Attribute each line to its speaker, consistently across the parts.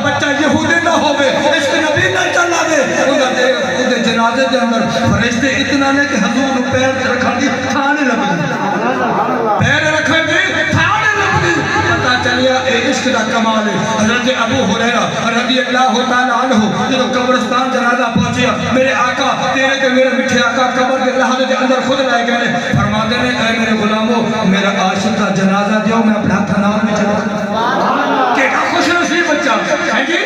Speaker 1: بچہ یہودی نہ ہوئے عشق نبی نہ چلا دے انہیں جنازے دے اندر فرشتے اتنا لے کہ حضور پیر رکھا دی تھانے لگی پیر رکھا دی تھانے لگی پتا چلیا اے عشق دا کمال ہے حضرت ابو ہریرہ رضی اللہ تعالیٰ عنہ جو قبرستان جنازہ پہنچیا میرے آقا تیرے کے میرے مٹھے آقا قبر کے لحظے دے اندر خود لائے گئے فرما دے اے میرے غلاموں میرا عاشق کا جنازہ دیو میں اپنا ہاتھ نام میں چلا کہ خوش نصیب بچہ ہے جی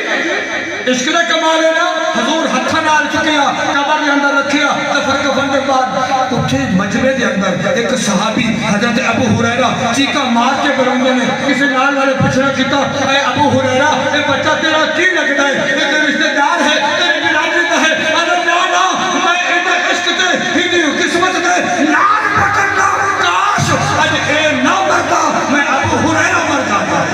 Speaker 1: عشق دا کمال ہے نا حضور ہتھا نال چکیا قبر کے اندر رکھیا دفر کفن کے بعد اٹھے مجمع دے اندر ایک صحابی حضرت ابو ہریرہ چیکا مار کے بروندے نے کسی نال والے پچھنا کیتا اے ابو ہریرہ اے بچہ تیرا کی لگتا ہے ایک رشتہ دار ہے تیری برادری کا ہے ارے نا میں ادھر عشق تے ہندی قسمت تے نال پکڑنا کاش اج اے نہ مرتا میں ابو ہریرہ مر جاتا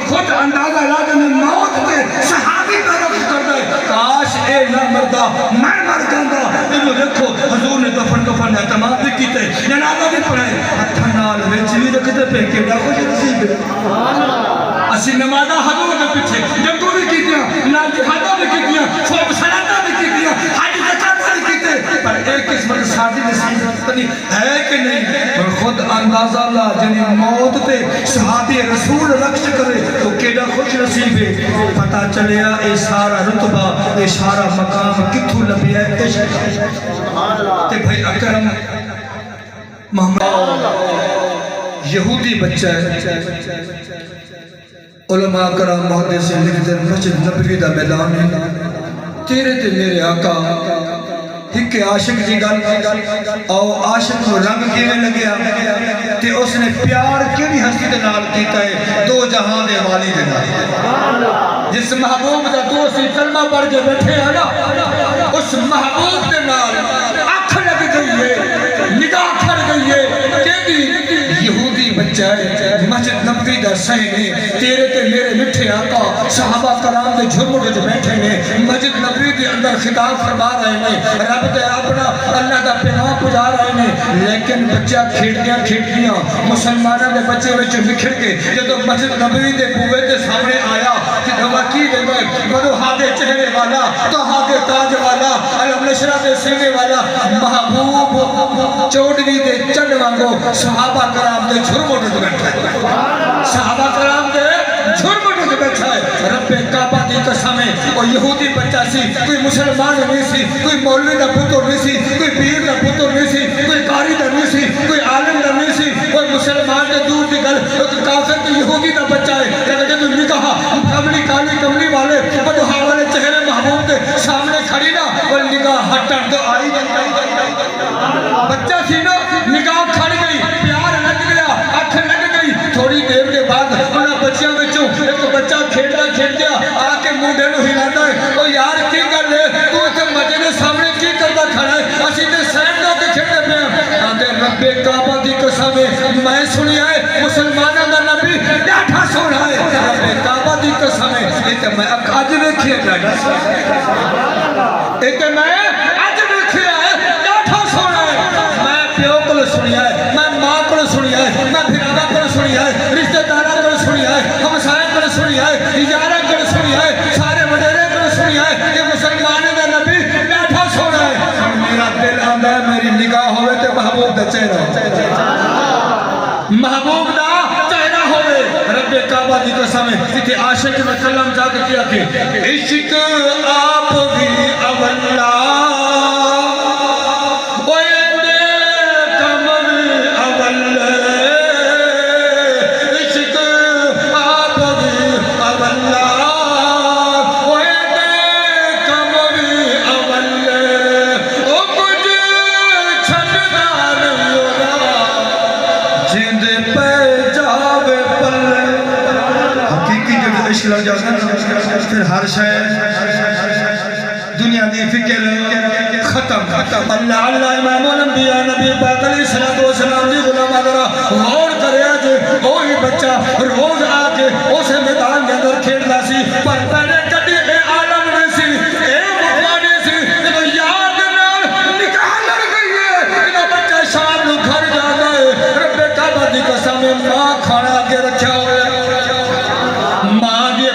Speaker 1: خود اندازہ لگا میں موت تے صحابی کا رخ کر دے کاش اے نہ مردا میں مر جاتا انہوں دیکھو حضور نے دفن کفن اعتماد بھی کیتے جنازہ بھی پڑھائے ہتھا نال وچ بھی رکھتے پہ کے ڈا خوش نصیب اسی نمازہ حضور کے پیچھے جنگوں بھی کیتیاں نال جہادہ بھی کیتیاں خوب صلاتہ بھی کیتیاں حج زکات بھی کیتے پر ایک قسمت سادی نصیب تنی ہے کہ نہیں پر خود اندازہ اللہ جنی موت تے صحابی رسول رقص کرے تو کیڑا خوش نصیب ہے پتہ چلیا اے سارا رتبہ اے سارا مقام کتھو لبیا ہے تے بھائی اکرم محمد یہودی بچہ ہے علماء کرام محدثین لکھتے ہیں مسجد نبوی دا میدان ہے تیرے تے میرے آقا ایک عاشق جی گل او عاشق کو رنگ کیویں لگیا تے اس نے پیار کیڑی ہستی دے نال کیتا ہے دو جہاں دے والی دے نال جس محبوب دا دوستی کلمہ پڑھ کے بیٹھے ہیں نا اس محبوب دے نال اکھ لگ گئی ہے نگاہ کھڑ گئی ہے کہ یہودی بچہ ہے مسجد نبوی دا سہنے تیرے تے میرے مٹھے آقا صحابہ کرام دے جھرمٹ جو بیٹھے نے مسجد نبوی دے اندر خطاب فرما رہے ہیں رب دے اپنا اللہ دا پیغام پجا رہے ہیں لیکن بچہ کھیڑیاں مسلمانوں دے بچے وچ نکھر کے جدو مسجد نبوی دے بوئے دے سامنے آیا کہ دوا کی دے گئے بدو ہاتھے چہرے والا تو ہاتھے تاج والا علم نشرہ دے سینے والا محبوب چوڑوی دے چڑھ وانگو صحابہ کرام دے جھرمٹ جو بیٹھا ہے صحابہ کرام دے جھرمٹ جو بیٹھا ہے رب کعبہ دی قسم ہے وہ یہودی بچہ سی کوئی مسلمان نہیں سی کوئی مولوی دا پتر نہیں سی کوئی پیر دا پتر نہیں سی کوئی قاری دا نہیں سی کوئی عالم دا نہیں سی کوئی مسلمان دے دور دی گل ایک کافر تے یہودی دا بچہ ہے کہ جب نے کہا کملی کالی کملی والے بدو والے چہرے محبوب دے سامنے کھڑی نا وہ نگاہ ہٹن تو آئی بچہ سی نا نگاہ کھڑ گئی پیار لگ گیا اکھ لگ گئی تھوڑی دیر کے بعد انہاں بچیاں وچوں ایک بچہ کھیڑدا آ کے منڈے نو ہلاتا ہے او یار کی گل ہے تو تے مجے دے سامنے کی کردا کھڑا ہے اسی تے سین دا تے کھڑے پے آندے رب کعبہ دی قسم میں سنیا ہے مسلماناں دا نبی ڈاٹھا سونا ہے رب کعبہ دی قسم اے تے میں اج ویکھیا ڈاٹھا اے تے میں اج ویکھیا ہے ڈاٹھا سونا ہے میں پیو کول سنیا ہے میں ماں کول سنیا ہے میں بھراواں کول سنیا ہے رشتہ داراں کول سنیا ہے ہمسایاں کول سنیا ہے یاراں کول سنیا ہے سارے وڈیرے کول سنیا ہے کہ مسلماناں دا نبی ڈاٹھا سونا ہے میرا دل آندا ہے میری نگاہ ہوے تے محبوب دا چہرہ محبوب دا چہرہ ہوے رب کعبہ دی قسم تے عاشق نے کلام جا کے کیا کہ عشق آپ بھی اولا پھر ہر شہر دنیا دی فکر ختم اللہ اللہ امام الانبیاء نبی پاک علیہ السلام دی غلام ذرا غور کرے جے وہی بچہ روز آ کے اسے میدان کے اندر کھیلدا سی پر پہلے کدی اے عالم نہیں سی اے مقانے سی کہ یاد نال نکاح لڑ گئی ہے کہ بچہ شام نو گھر جاتا ہے رب کعبہ دی قسم ماں کھانا کے رکھا ہوا ہے ماں دی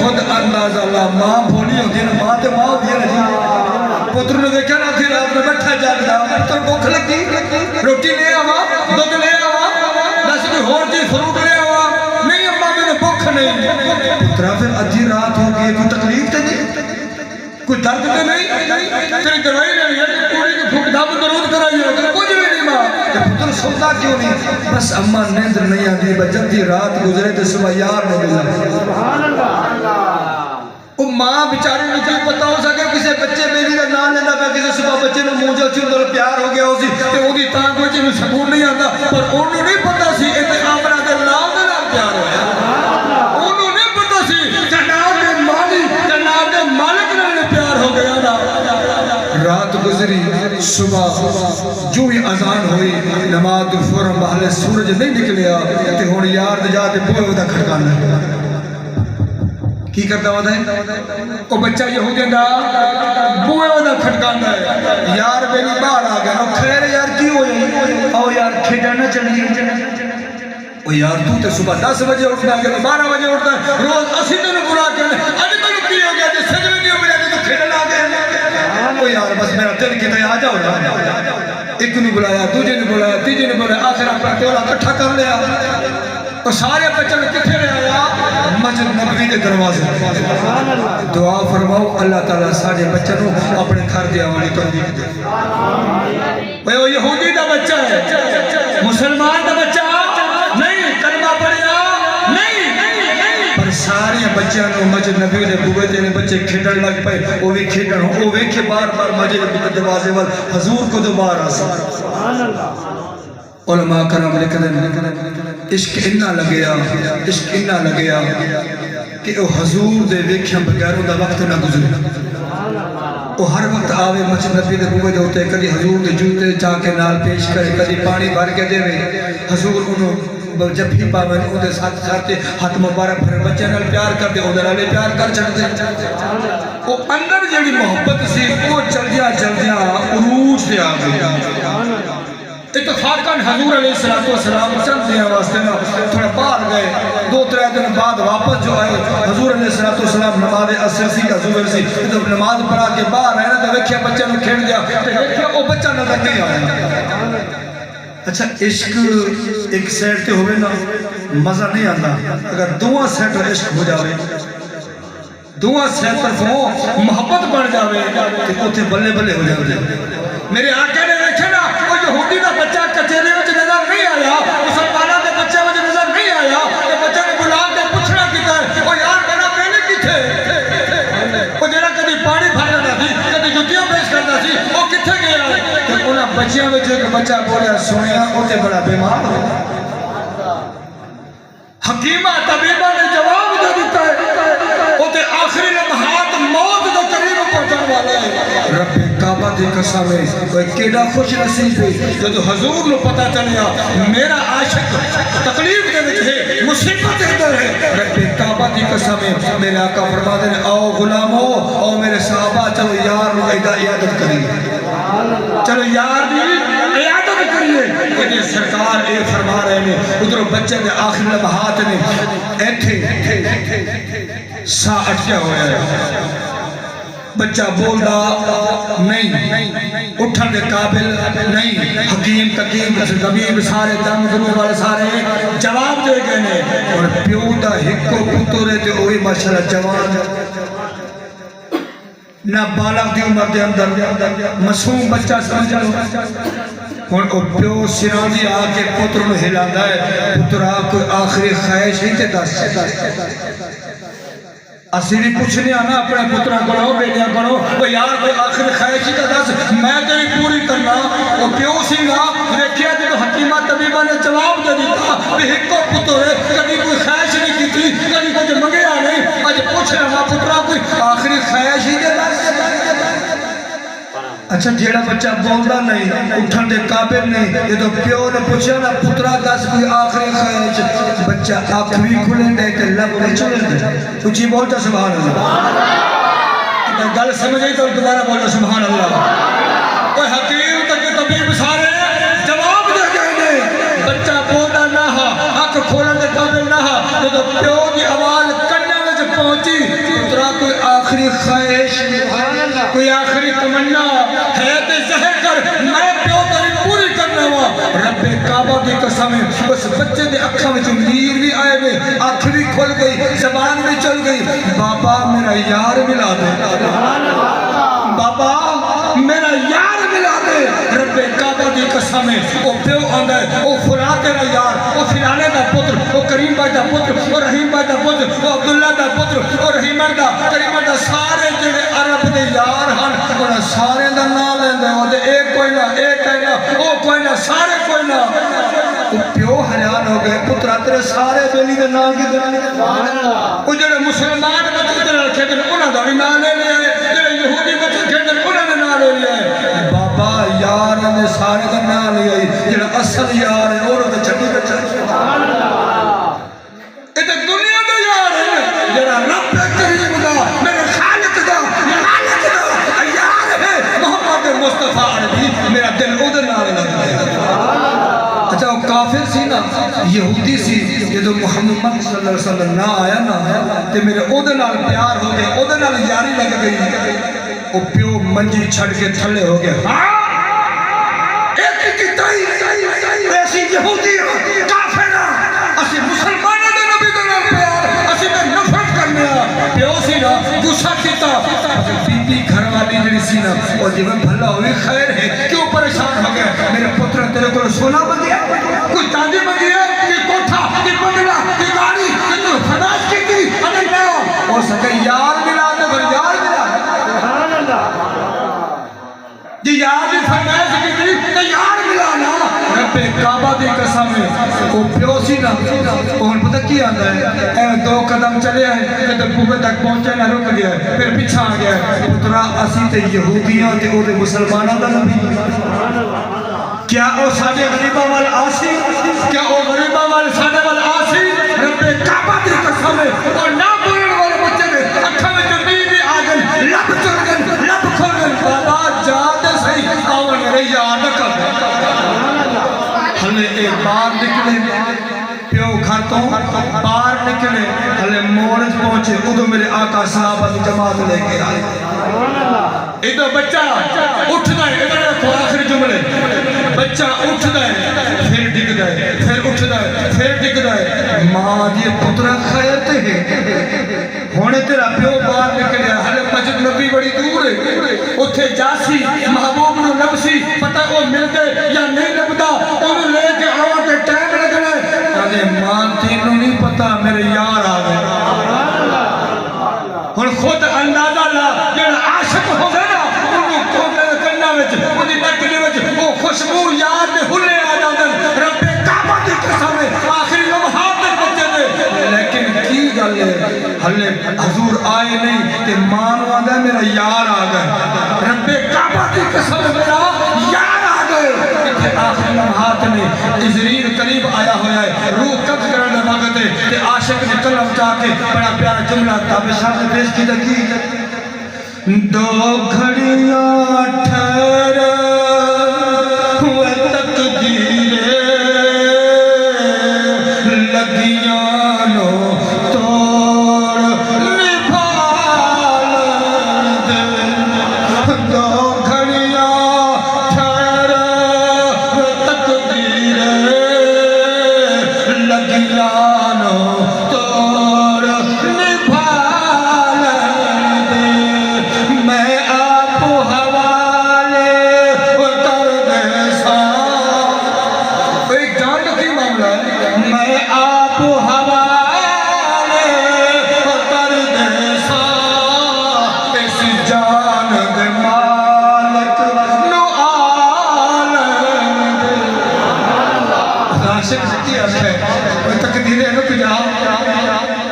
Speaker 1: خود اندازہ لا ماں بھولی ہوتی ہے نا ماں تے ماں ہوتی ہے نا جی پتر نے دیکھا نا آدھی رات میں بیٹھا جاگدا پتر بھوک لگی روٹی لے آوا دودھ لے آوا دس کوئی ہور چیز فروٹ لے آوا نہیں اماں میں بھوک نہیں پترا پھر آدھی رات ہو گئی کوئی تکلیف تے نہیں کوئی درد تے نہیں تیری دوائی لینی ہے پوری کی پھوک دم درود کرائیے کچھ بھی نہیں ماں پتر سودا کیوں نہیں بس اماں نیندر نہیں آتی جب دی رات گزرے تو صبح یار نہیں ملا سبحان اللہ وہ ماں بیچاری نے کی پتا ہو سکے کسی بچے بیوی کا نام لینا پہ کسی صبح بچے نے منہ جل چل پیار ہو گیا اسی تے وہ دی تاں کوئی چیز سکون نہیں آتا پر انہوں نہیں پتا سی اے تے آمنہ دے نام دے نام پیار ہویا انہوں نہیں پتا سی جناب دے مالی جناب دے مالک نے پیار ہو گیا نا رات گزری صبح جو ہی اذان ہوئی نماز فوراں بہلے سورج نہیں نکلیا تے ہن یار دے جاتے بوئے دا کھڑکانا کی کرتا ہوا ہے وہ بچہ یہودی دا بوئے دا کھٹکانا ہے یار بیلی باہر آ گیا خیر یار کی ہوئی او یار کھیڑا نہ چلی او یار تو تے صبح 10 بجے اٹھنا ہے 12 بجے اٹھتا ہے روز اسی دن برا کہنے اج تک کی ہو گیا جی سجوے نہیں ہو گیا تو کھیڑا لا گیا او یار بس میرا دل کہتا ہے آ جاؤ ایک نے بلایا دوسرے نے بلایا تیسرے نے بلایا آخر اپنا ٹولا اکٹھا کر لیا اور سارے بچوں نے کتنے لے آیا مسجد نبوی کے دروازے دعا فرماؤ اللہ تعالیٰ سارے بچوں کو اپنے گھر دے آنے توفیق دے بھئی وہ یہودی دا بچہ ہے مسلمان دا بچہ نہیں کلمہ پڑھیا نہیں پر سارے بچوں نے مسجد نبوی دے بوئے تے بچے کھیڈن لگ پئے وہ بھی کھیڈن وہ ویکھے بار بار مسجد کے دروازے وال حضور کو دوبارہ سبحان اللہ علماء کرام لکھتے ہیں عشق انہا لگیا عشق انہا لگیا کہ او حضور دے ویکھیں بغیروں دا وقت نہ گزرے او ہر وقت آوے مسجد نبی دے بوئے دے ہوتے کدی حضور دے جوتے چاہ کے نال پیش کرے کدی پانی بھر کے دے حضور انہوں جب بھی پاوے او دے ساتھ ساتھ ہاتھ مبارک بھرے بچے نال پیار کر دے او دے نالے پیار کر چھڑ دے او اندر جڑی محبت سی وہ چلدیاں عروج دے آ گئی اتفاقاً حضور علیہ السلام چند دیا واسطے نا تھوڑا باہر گئے 2-3 دن بعد واپس جو آئے حضور علیہ السلام نماز عصر سی کا ظہر سی جب نماز پڑھا کے باہر آئے نا تو ویکھیا بچہ نے کھیل دیا تو ویکھیا وہ بچہ نظر نہیں آیا اچھا عشق ایک سیٹ تے ہوئے نا مزہ نہیں آتا اگر دعا سیٹ عشق ہو جاوے دعا سیٹ طرفوں محبت بڑھ جاوے کہ اوتھے بلے بلے ہو جاوے میرے آقا نے دیکھے نا وہ یہودی دا بچہ کچہرے وچ نظر نہیں آیا مسلماناں دے بچے وچ نظر نہیں آیا کہ بچہ نے بلا کے پوچھنا کیتا ہے او یار میرا پہلے کتھے او جڑا کدی پانی بھردا سی کدی جُتیاں پیش کردا سی او کتھے گیا کہ انہاں بچیاں وچ ایک بچہ بولیا سنیا او تے بڑا بیمار ہو حکیمہ طبیبہ نے جواب دے دیتا ہے او تے آخری لمحات موت دے قریب پہنچن والا ہے رب کعبہ دی قسم ہے وہ کیڑا خوش نصیب ہے جو حضور نو پتہ چلیا میرا عاشق تکلیف دے وچ ہے مصیبت دے اندر ہے رب کعبہ دی قسم ہے میرے آقا فرماتے ہیں او غلامو او میرے صحابہ چلو یار نو عیادت کریے چلو یار دی عیادت کریے کہ سرکار اے فرما رہے ہیں ادھر بچے دے آخری لمحات نے ایتھے سا اٹکیا ہویا ہے بچہ بولدا نہیں اٹھن دے قابل نہیں حکیم تقیم طبیب سارے دم درود والے سارے جواب دے گئے نے اور پیو دا ہکو پتر تے اوہی ماشاءاللہ جوان نہ بالغ دی عمر دے اندر معصوم بچہ سمجھ لو ہن او پیو سراں دی آ کے پتر نو ہلاندا ہے پتر آ کوئی آخری خواہش ہی تے دس اسی بھی پوچھنے آنا اپنے پترہ کرو بیٹیاں کرو وہ یار کوئی آخری خواہشی کا دس میں تیری پوری کرنا وہ کیوں سنگا دیکھیا جو حکیمہ طبیبہ نے جواب دے دیتا کہ ہکو پتر ہے کبھی کوئی خواہش نہیں کی تھی کبھی کچھ منگیا نہیں آج پوچھ رہا پترہ کوئی آخری خواہشی کے دس اچھا جیڑا بچہ بولدا نہیں اٹھن دے قابل نہیں یہ تو پیو نے پوچھا نا پترا دس کوئی آخری خواہش بچہ آنکھ بھی کھلے دے کہ لب نہیں چلے دے کچھ ہی بولتا سبحان اللہ گل سمجھے تو دوبارہ بولتا سبحان اللہ کوئی حکیم تک طبیب سارے جواب دے گئے نے بچہ بولدا نہ آنکھ کھولن دے قابل نہ یہ تو پیو دی آواز کنے وچ پہنچی پترا کوئی آخری خواہش کوئی آخری تمنا ہے تے ظاہر کر میں پیو تیری پوری کرنا وا رب کعبہ کی قسم اس بچے دے اکھاں وچ نیر بھی آئے وے اکھ بھی کھل گئی زبان بھی چل گئی بابا میرا یار ملا دے بابا میرا یار ملا دے رب کعبہ کی قسم او پیو آندا ہے او فلاں تیرا یار او فلانے دا پتر او کریم بھائی دا پتر او رحیم بھائی دا پتر او عبداللہ دا پتر او رحیم دا کریم دا سارے جڑے عرب دے یار ہن انہاں سارے دا نام لیندے او تے ایک کوئی نہ ایک کوئی نہ او کوئی نہ سارے کوئی نہ او پیو حیران ہو گئے پترا تیرے سارے بیلی دے نام کی سبحان اللہ او جڑے مسلمان بچے تے رکھے تے انہاں دا بھی نام لے لیا جڑے یہودی بچے کھیڈن انہاں دا نام لے لیا بابا یار نے سارے دا نام لیا جڑا اصل یار ہے اور تے چھڈی تے سبحان اللہ اے تے دنیا دا یار ہے جڑا رب کریم دا میرے خالق دا یار ہے محمد مصطفیٰ عربی میرا دل او دے نام لگتا ہے اچھا وہ کافر سی نا یہودی سی جدو محمد صلی اللہ علیہ وسلم نہ آیا نا تے میرے او دے نال پیار ہو گیا او دے نال یاری لگ گئی او پیو منجی چھڑ کے تھلے ہو گیا ہاں ایک کتائی ایسی یہودی کافر اسی مسلمانوں دے نبی دے نال پیار اسی تے نفرت کرنے پیو سی نا غصہ کیتا بی بی گھر والی جڑی سی نا اور جب بھلا ہوئی خیر ہے کیوں پریشان ہو گیا میرے پتر تیرے کو سونا بندیا کوئی چاندی بندیا کہ کوٹھا کہ بنگلہ کہ گاڑی کہ تو فناش کی تھی انہیں نہ ہو سکے یار ملا دے پھر یار ملا سبحان اللہ جی یار بھی فرمائش کی تھی کہ یار ملا نا رب کعبہ دی قسم ہے وہ پیو سی نا اور پتہ کی آندا ہے اے دو قدم چلے ہیں کہ تو پوپے تک پہنچے نہ رک گیا ہے پھر پیچھا آ گیا ہے پترا اسی تے یہودیاں تے او دے مسلماناں دا نبی سبحان اللہ کیا او ساڈے غریباں وال آسی کیا او غریباں وال ساڈے وال آسی رب کعبہ دی قسم ہے اور نہ بولن والے بچے دے اکھاں وچ نیند بھی آ گئی لب چل گئے لب کھل گئے بابا جا تے صحیح آون میرے یاد کر ہلے ایک بار نکلے پیو گھر تو باہر نکلے ہلے مورج پہنچے ادھو میرے آقا صحابہ کی جماعت لے کے آئے ادھو بچہ اٹھ گئے ادھر رکھو آخری جملے بچہ اٹھ گئے پھر ڈگ گئے پھر اٹھ گئے پھر ڈگ گئے ماں جی پترہ خیرتے ہیں ہونے تیرا پیو باہر نکلے ہلے مسجد نبی بڑی دور ہے اتھے جاسی محبوب نو لبسی پتہ وہ ملتے یا نہیں لبدا انہوں لے کے آوہ کے ٹائم لگنے ماں تینوں نہیں پتا میرے یار آ گئے ہن خود اندازہ لا جڑا عاشق ہو گئے نا انہوں کھوٹے کرنا وچ انہی نکلی وچ وہ خوشبو یاد دے ہلے آ جاندن رب کعبہ دی قسم ہے آخری لمحات دے بچے دے لیکن کی گل ہے ہلے حضور آئے نہیں کہ ماں نو آندا میرا یار آ گئے رب کعبہ دی قسم میرا یار آ گئے آخری لمحات میں عزریر قریب آیا ہویا ہے روح قبض کرنے وقت ہے کہ عاشق نے قلم چاہ کے بڑا پیارا جملہ تابع شاہ نے پیش کی تکی دو گھڑیاں ٹھہرے ہوئے تقدیر لگیاں نو توڑ نبھال دے دو گھڑیاں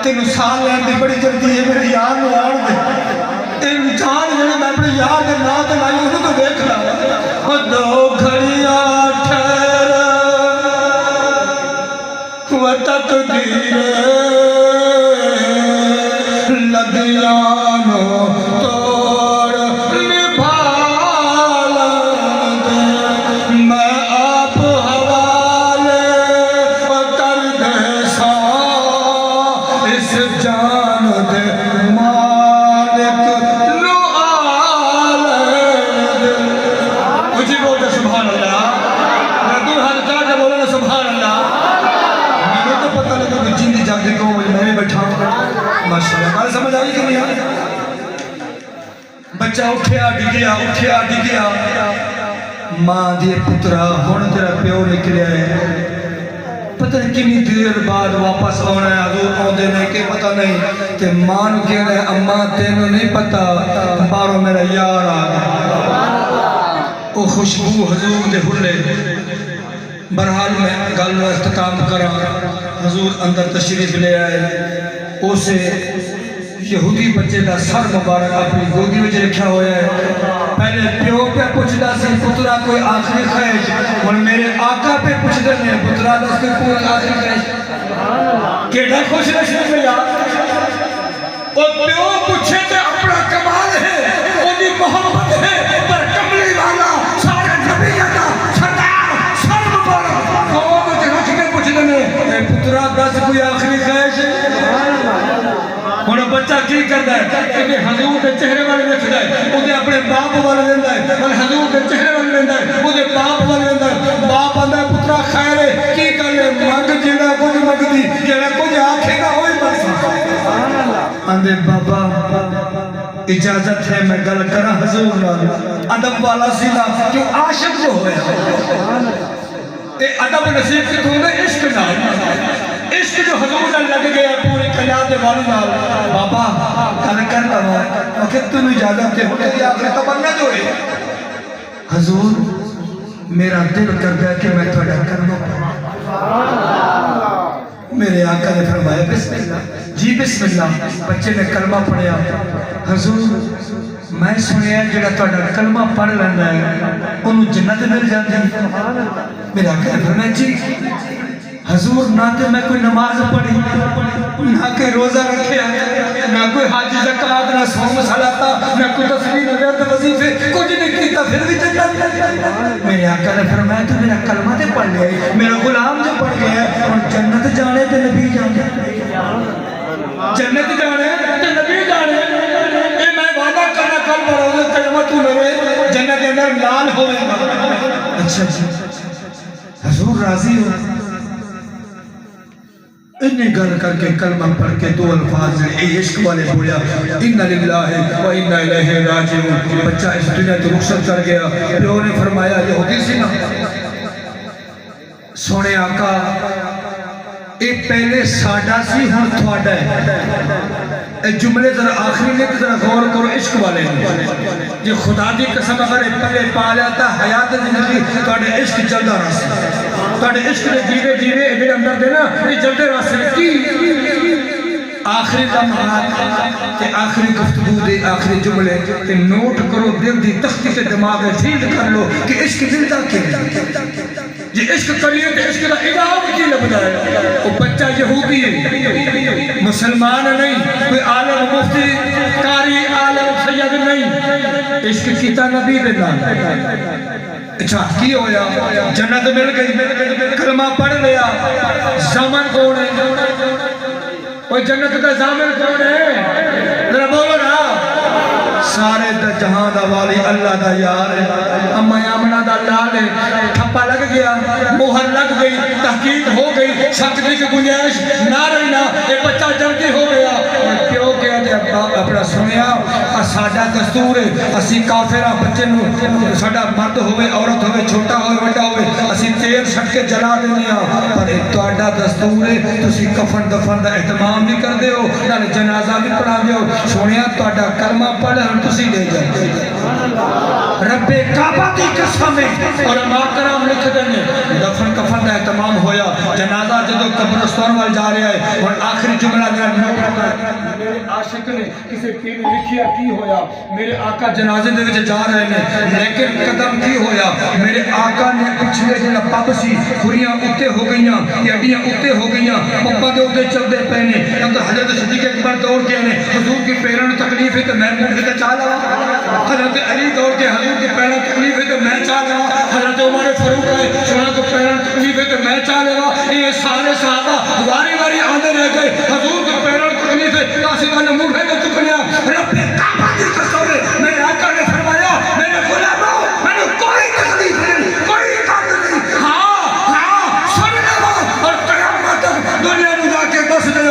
Speaker 1: تینوں سال لین دی بڑی جلدی ہے میرے یار نو آن دے تین جان جنہیں میں اپنے یار دے نا تے لائی انہوں تو دیکھ رہا دو گھڑیاں ٹھہر و تقدیر لگیاں نو توڑ نبھال دے میں آپ حوالے کر دے سا اس جان دے یار دی قوم میں بھی بیٹھا ماشاءاللہ بات سمجھ آئی کہ نہیں؟ بچہ اٹھیا ڈگیا ماں دی پترا ہن تیرا پیو نکلیا ہے پتہ نہیں کتنی دیر بعد واپس آنا ہے حضور آدھے نے کہ پتہ نہیں کہ ماں نو کہنا ہے اماں تینوں نہیں پتہ بارو میرا یار آ گیا او خوشبو حضور دے ہلے برحال میں گل میں اختتام کرا حضور اندر تشریف لے آئے اسے یہودی بچے دا سر مبارک اپنی گودی میں رکھا ہوا ہے پہلے پیو پہ پوچھتا سی پترا کوئی آخری خواہش اور میرے آقا پہ پوچھتے ہیں پترا دا اس کے پورا آخری خواہش کیڑا خوش رشن میں یاد اور پیو پوچھے تے اپنا کمال ہے انہی محبت ہے پر کملی والا سارے نبی کا سردار سر مبارک قوم تے رکھ کے پوچھتے ہیں پترا دس کوئی آخری خواہش انہوں بچہ کی کرتا ہے کہ حضور کے چہرے والے رکھتا ہے انہیں اپنے باپ والے لیندہ ہے اور حضور کے چہرے والے لیندہ ہے انہیں باپ والے لیندہ ہے باپ آندہ ہے پترا خیر ہے کی کر لے مانگ جیڑا کچھ مانگ دی جیڑا کچھ آنکھے گا ہوئی بس آندھے بابا اجازت ہے میں گل کرا حضور ادب والا سیدھا کیوں عاشق جو ہوئے ادب نصیب کی تھوڑے عشق نہ عشق جو حضور نے لگ گیا پوری قیاد والی نال بابا کل کرتا ہوں کہ تم اجازت دے ہوتے ہیں آخر تمنا جو ہے حضور میرا دل کرتا ہے کہ میں تھوڑا کرنا میرے آقا نے فرمایا بسم اللہ جی بسم اللہ بچے نے کلمہ پڑھیا حضور میں سنیا جڑا تھوڑا کلمہ پڑھ لینا ہے انہوں جنت مل جاتی میرے آقا نے فرمایا جی حضور نہ تو میں کوئی نماز پڑھی نہ کوئی روزہ رکھے نہ کوئی حج زکات نہ صوم صلاۃ نہ کوئی تسبیح نہ ورد وظیفے کچھ نہیں کیتا پھر بھی جنت میرے آقا نے فرمایا تو میرا کلمہ تے پڑھ لیا میرا غلام جو پڑھ گیا اور جنت جانے تے نبی جانے جنت جانے تے نبی جانے اے میں وعدہ کرنا کل بروز کلمہ تو میرے جنت کے اندر لال ہوئے اچھا حضور راضی ہو انہیں گل کر کے کلمہ پڑھ کے دو الفاظ اے عشق والے بولیا اِنَّ لِلَّهِ وَإِنَّ إِلَيْهِ رَاجِعُونَ بچہ اس دنیا تو رخصت کر گیا پیو نے فرمایا یہودی سی نا سونے آقا اے پہلے ساڈا سی ہن تھوڑا ہے اے جملے ذرا آخری نے ذرا غور کرو عشق والے جی خدا دی قسم اگر پہلے پا لیتا حیات زندگی تھوڑے عشق چلدا رہا تھوڑے عشق دے جیوے جیوے میرے اندر دے نا یہ چلتے رہا کی آخری لمحات تے آخری گفتگو دے آخری جملے تے نوٹ کرو دل دی تختی تے دماغ فیلڈ کر لو کہ عشق دل دا کیا یہ عشق کریے کہ عشق دا انعام کی لبدا ہے وہ بچہ یہودی ہے مسلمان نہیں کوئی عالم مفتی قاری عالم سید نہیں عشق کیتا نبی دے نام اچھا کی ہویا جنت مل گئی کلمہ پڑھ لیا زامن کون ہے وہ جنت کا زامن کون ہے ذرا بولو نا سارے جہاں دا والی اللہ دا یار ہے اما یامنہ دا لال ہے تھپا لگ گیا موہر لگ گئی تحقیق ہو گئی شکری کی گنجائش نہ رہی نا یہ بچہ جلدی ہو گیا کیوں کیا دے اپنا سنیا ساڈا دستور ہے اسی کافرہ بچے نو ساڈا مرد ہوئے عورت ہوئے چھوٹا ہوئے بڑا ہوئے اسی تیر سٹ کے جلا دنیا پر تہاڈا دستور ہے تسی کفن دفن دا اہتمام بھی کر دے ہو نال جنازہ بھی پڑھا دے ہو سنیا تہاڈا کلمہ پڑھ تسی لے جائے رب کعبہ کی قسم ہے اور علماء کرام لکھ دینے دفن کفن دا اہتمام ہویا جنازہ جدو قبرستان وال جا رہا ہے اور آخری جملہ میرا نوٹ کرتا ہے میرے عاشق نے کسی پیر لکھیا کی ہویا میرے آقا جنازے دے وچ جا رہے ہیں لیکن قدم کی ہویا میرے آقا نے پچھلے جنہ پاپ سی خوریاں اتے ہو گئیاں ہڈیاں اتے ہو گئیاں پپا دے اتے چل دے پہنے اگر حضرت صدیق اکبر دوڑ کے آنے حضور کی پیران تکلیف ہے تو میں مجھے تو چاہ لوا حضرت علی دوڑ کے حضور کی پیران تکلیف ہے تو میں چاہ لوا حضرت عمر فاروق ہے سونا کو پیران تکلیف ہے تو میں چاہ لوا یہ سارے صحابہ واری واری آندے رہ گئے حضور کی پیران تکلیف ہے کاسی والا ملک ہے تو چکنیا رب کعبہ کی قسم ہے میرے آقا نے فرمایا میرے غلاموں میں نے کوئی تکلیف نہیں کوئی کام نہیں ہاں سن لو اور قیامت تک دنیا میں جا کے بس دے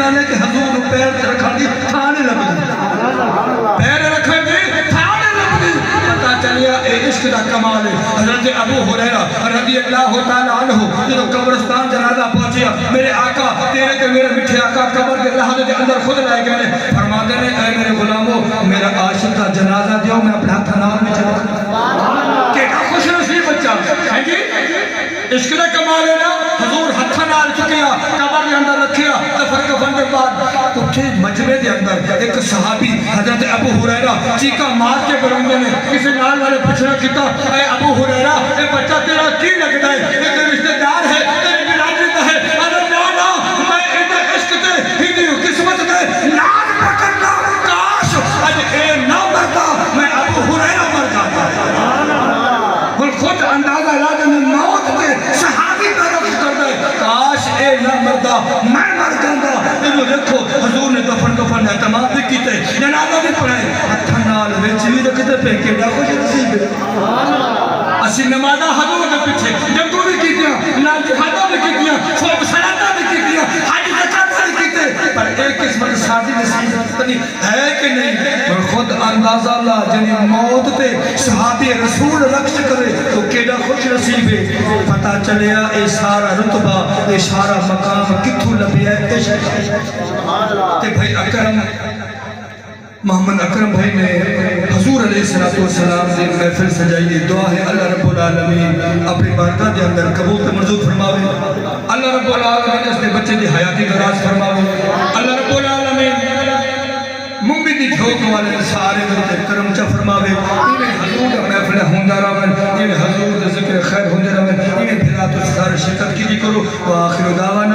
Speaker 1: اتنا لے کہ حضور نو پیر تے رکھن دی تھاں نہیں لبدی پیر رکھن دی تھاں نہیں لبدی پتہ چلیا اے عشق دا کمال ہے حضرت ابو ہریرہ رضی اللہ تعالی عنہ جب قبرستان جنازہ پہنچیا میرے آقا تیرے تے میرے میٹھے آقا قبر کے لحاظ دے اندر خود لائے گئے فرماتے ہیں اے میرے غلاموں میرا عاشق کا جنازہ دیو میں اپنے ہاتھ نام میں چلا کہ خوش نصیب بچہ ہے جی عشق دا کمال ہے نا حضور ہتھاں نال چکیا قبر کے اندر رکھیا دفن کفن کے بعد اٹھے مجمع دے اندر ایک صحابی حضرت ابو ہریرہ چیخا مار کے بروندے نے کسی نال والے پوچھنا کیتا اے ابو ہریرہ اے بچہ تیرا کی لگتا ہے ایک رشتہ دار ہے تیری برادری کا ہے ارے نا میں ادھر عشق تے ہندی قسمت تے ناز پکڑنا کاش اج اے نہ مرتا میں ابو ہریرہ مر جاتا اور خود اندازہ لا میں موت تے صحابی کا رقص کرتا ہے کاش اے نہ مرتا میں مر جاتا انہوں دیکھو حضور نے دفن کفن اعتماد بھی کیتے جنازہ بھی پڑھائے ہتھاں نال وچ بھی رکھتے پہ کیڑا خوش نصیب ہے اسی نمازہ حضور کے پیچھے جنگوں بھی کیتیاں نال جہادہ بھی کیتیاں خوب صلاتہ بھی کیتیاں حج زکات بھی کیتے پر ایک قسمت سادی نصیب اتنی ہے کہ نہیں اور خود اندازہ اللہ جنہیں موت تے صحابی رسول رقص کرے تو کیڑا خوش نصیب ہے پتہ چلیا اے سارا رتبہ اے سارا مقام کتھوں لبیا ہے تے بھائی اکرم محمد اکرم بھائی نے حضور علیہ السلام سے محفل سجائی دعا ہے اللہ رب العالمین اپنی بارگاہ دے اندر قبول تے منظور فرماوے اللہ رب العالمین اس نے بچے دی حیاتی دراز فرماوے اللہ رب العالمین ممبی دی جھوک والے سارے دے کرم چا فرماوے انہیں حضور دا محفل ہوندہ رہن انہیں حضور دا ذکر خیر ہوندہ رہن انہیں بھلا تو سارے شرکت کی دی کرو وآخر دعوانا